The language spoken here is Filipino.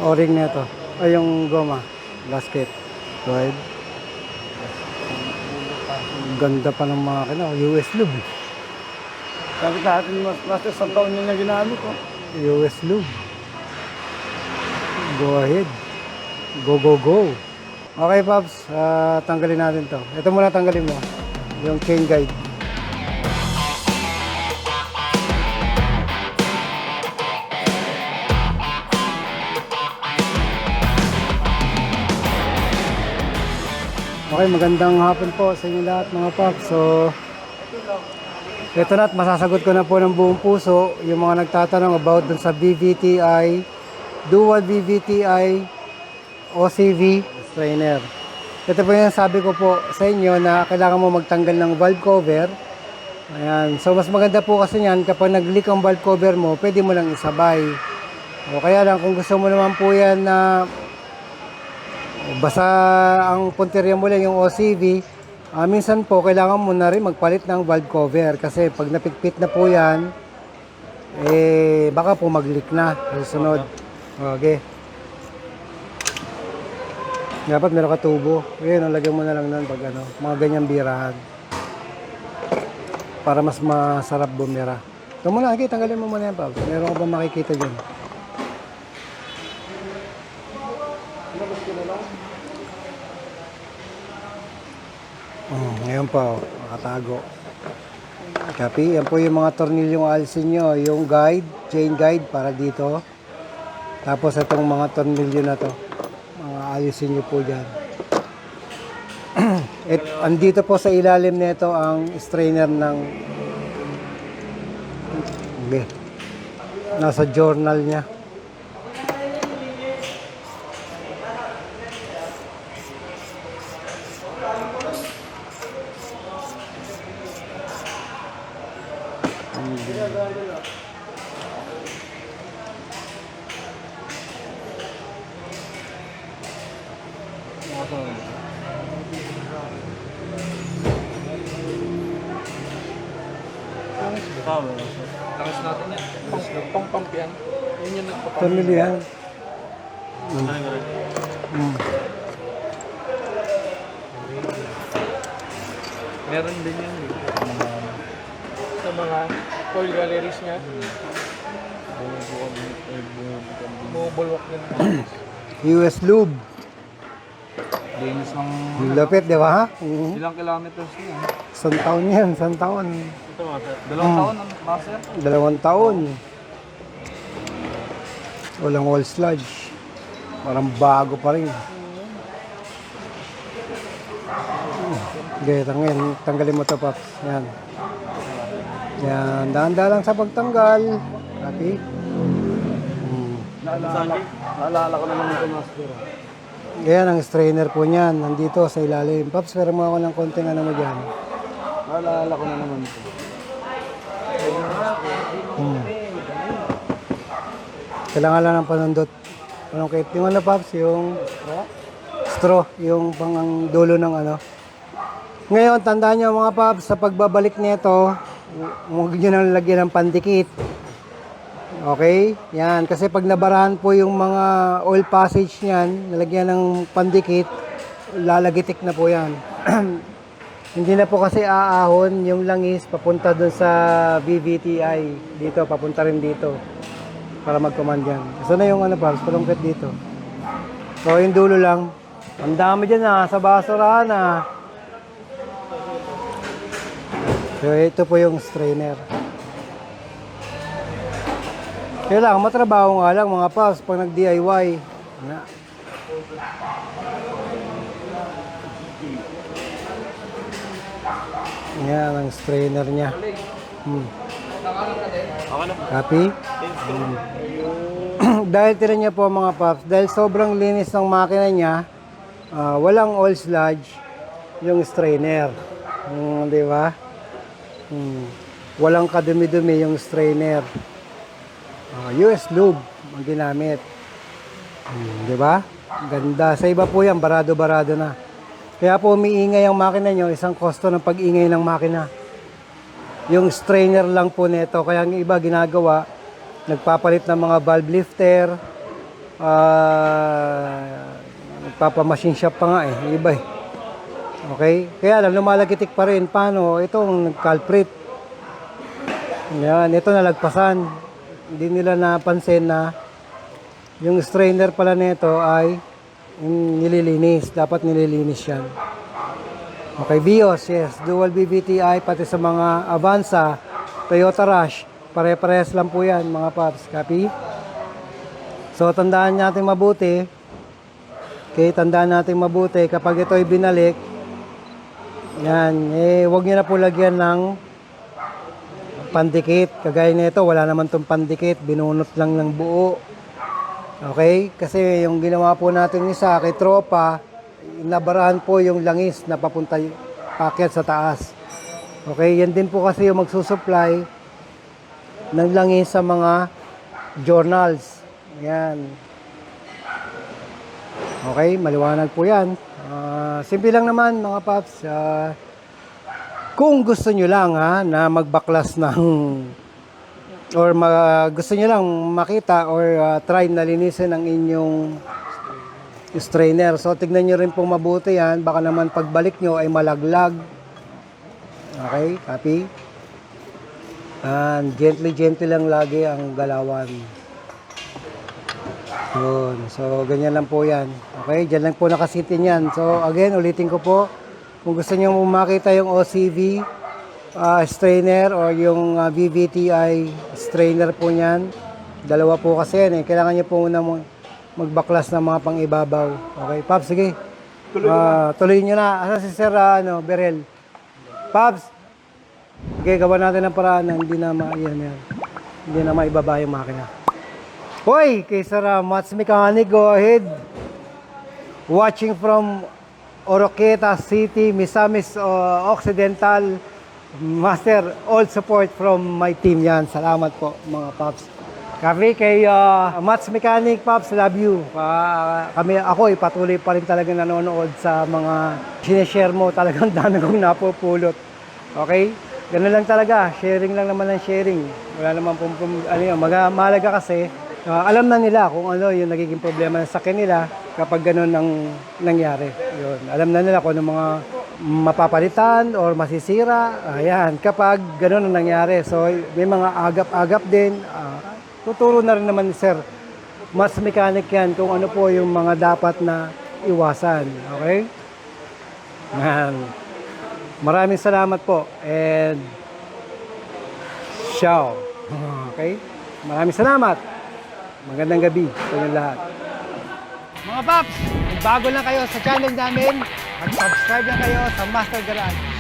O-ring na ito. Ay, yung goma. Gasket. Right. Ganda pa ng makina. US Lube. Sabi natin, mas isang taon yun na ginamit ko. US Lube. Go ahead. Go, go, go. Okay, Pops. Tanggalin natin to. Ito muna tanggalin mo. Yung chain guide. Okay, magandang hapon po sa inyo lahat mga Pops. So, ito na at masasagot ko na po ng buong puso yung mga nagtatanong about dun sa BVTI, Dual BVTI OCV strainer. Ito po yung sabi ko po sa inyo na kailangan mo magtanggal ng valve cover. Ayan. So, mas maganda po kasi yan kapag nag-leak ang valve cover mo, pwede mo lang isabay. O kaya lang kung gusto mo naman po yan na basta ang punteriya mo lang yung OCV, minsan po kailangan mo na rin magpalit ng valve cover kasi pag napitpit na po yan, baka po mag-leak na sa susunod. Okay. Dapat meron ka tubo. Ngayon, lagyan mo na lang nun pag ano, mga ganyang birahan. Para mas masarap bumira. Ito muna, okay, tanggalin mo muna yan, Pab. Meron ka ba makikita dyan? Ngayon pa, nakatago. Copy. Yan po yung mga tornilyong alisin nyo. Yung guide, chain guide para dito. Tapos itong mga tornilyo na to. Mga alisin nyo po dyan. Andito po sa ilalim nito ang strainer ng nasa journal niya. Lakas natin yan. Pang-pump yan. Yun yung nagpapamp. Tornilyo yan. Meron din yan. Sa mga coil galleries niya. Bumubulwak din. US Lube. Linis ng Lapit, di ba? ilang kilometers niya. Isang taon yan, isang taon. Ito master. 2 taon ang master. 2 taon. Walang wall sludge. Parang bago pa rin. Okay, tanggalin mo ito, Pops. Yan. Yan, dahan-dahan lang sa pagtanggal. Copy. Naalala ko naman ito, Master. Yan ang strainer po niyan. Nandito sa ilalim. Pops, pero mo ako ng konting ano mo dyan. Naalala ko na naman ito. Kailangan lang ng panundot. Anong kahit yung ano, Pops, yung straw, yung pang ang dulo ng ano. Ngayon, tandaan nyo mga Pops, sa pagbabalik nito, huwag nyo nang lagyan ng pandikit. Okay? Yan. Kasi pag nabarahan po yung mga oil passage niyan, nalagyan ng pandikit, lalagitik na po yan. Hindi na po kasi aahon yung langis papunta dun sa BVTI. Dito, papunta rin dito. Para mag-command yan. So na yung ano Pops, palungkit dito. So yung dulo lang. Ang dami dyan sa basurahan So ito po yung strainer. Kailangan matrabaho nga lang mga Pops pag nag-DIY. Yan ang strainer niya. Copy? Dahil tira niya po mga Pops, dahil sobrang linis ng makina niya, walang oil sludge yung strainer. Di ba? Walang kadumi-dumi yung strainer. US Lube ang ginamit. Di ba? Ganda. Sa iba po yan, barado-barado na. Kaya po umiingay ang makina nyo, isang kosto ng pag-ingay ng makina. Yung strainer lang po nito. Kaya ang iba ginagawa, nagpapalit ng mga valve lifter, nagpapamachine shop pa nga eh, yung iba eh. Okay? Kaya lang, lumalagitik pa rin. Paano? Itong culprit. Yan, ito nalagpasan. Hindi nila napansin na yung strainer pala nito ay nililinis. Dapat nililinis yan. Okay, BIOS, yes. Dual BBTI, pati sa mga Avanza, Toyota Rush. Pare-parehas lang po yan, mga paps. Copy? So, tandaan natin mabuti. Okay, tandaan natin mabuti. Kapag ito ay binalik, yan, huwag nyo na po lagyan ng pandikit. Kagaya nito, wala naman tong pandikit. Binunot lang ng buo. Okay? Kasi yung ginawa po natin isa kay tropa, nabarahan po yung langis na papunta packet sa taas. Okay? Yan din po kasi yung magsusupply ng langis sa mga journals. Yan. Okay? Maliwanag po yan. Simple lang naman mga paps. Kung gusto nyo lang na magbaklas ng or gusto nyo lang makita or try na linisin ang inyong strainer. So, tignan nyo rin pong mabuti yan. Baka naman pagbalik nyo ay malaglag. Okay, copy. And gently lang lagi ang galawan. Yun. So, ganyan lang po yan. Okay, dyan lang po nakasitin yan. So, again, ulitin ko po. Kung gusto nyo makita yung OCV, strainer or yung VVTI strainer po niyan. Dalawa po kasi yan eh. Kailangan niyo po muna magbaklas ng mga pang-ibabaw. Okay, Pops, sige. Tuloy nyo na. Asa si Sir Berel? Pops, okay, gawa natin ng paraan na hindi na maibaba yung makina. Hoy, kay Sir Mats Mechanic, go ahead. Watching from Oroqueta City, Misamis Occidental. Master, all support from my team yan. Salamat po mga Pops. Kami kay Mats Mechanic, Pops, love you. Ako patuloy pa rin talaga nanonood sa mga sinishare mo. Talagang dami kong napupulot. Okay? Ganun lang talaga. Sharing lang naman ang sharing. Wala naman mahalaga kasi alam na nila kung ano yung nagiging problema sa kanila kapag ganun ang nangyari. Yun. Alam na nila kung ano mga mapapalitan or masisira. Ayan, kapag ganun ang nangyari. So, may mga agap-agap din. Tuturo na rin naman ni Sir Mats Mechanic yan kung ano po yung mga dapat na iwasan. Okay? Man. Maraming salamat po. And ciao. Okay? Maraming salamat. Magandang gabi sa inyo lahat. Mga Paps, kung bago lang kayo sa channel namin, mag-subscribe lang kayo sa Master Garage.